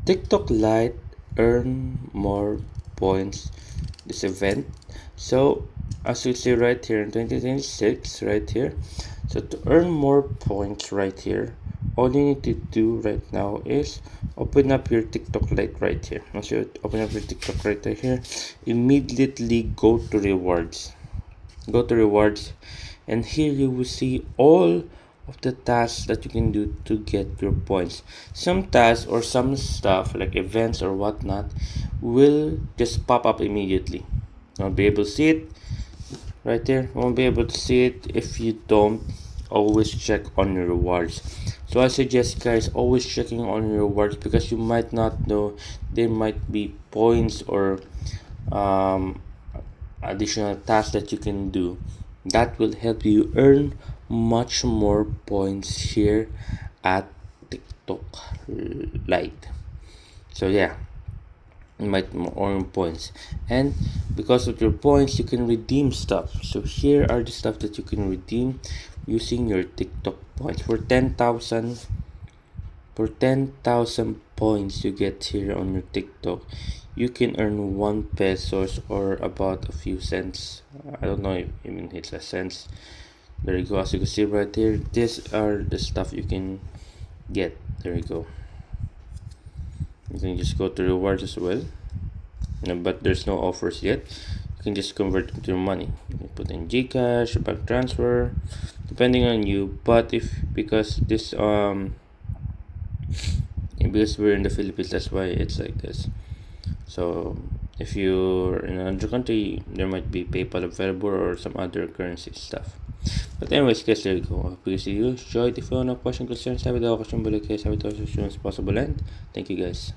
TikTok Lite earn more points this event. So as you see right here in 2026 right here, so to earn more points right here, all you need to do right now is open up your TikTok Lite right here. Once you open up your TikTok right here, immediately go to rewards, and here you will see all of the tasks that you can do to get your points. Some tasks or some stuff like events or whatnot will just pop up immediately. You'll be able to see it right there. You won't be able to see it if you don't always check on your rewards. So I suggest guys always checking on your rewards, because you might not know there might be points or um, additional tasks that you can do that will help you earn much more points here at TikTok Lite. So yeah, you might earn points, and because of your points you can redeem stuff. So here are the stuff that you can redeem using your TikTok points. For 10,000 points you get here on your TikTok, you can earn 1 pesos or about a few cents. I don't know if even it's a cents. There you go. As you can see right here, these are the stuff you can get. There you go. You can just go to rewards as well. But there's no offers yet. You can just convert it to money. You can put in Gcash, bank transfer, depending on you. But because we're in the Philippines, that's why it's like this. So if you're in another country, there might be PayPal available or some other currency stuff. But anyways guys, there you go. Hope you see you enjoyed. If you have no question, concerns, have it all question below, guys. Have it all as soon as possible, and thank you guys.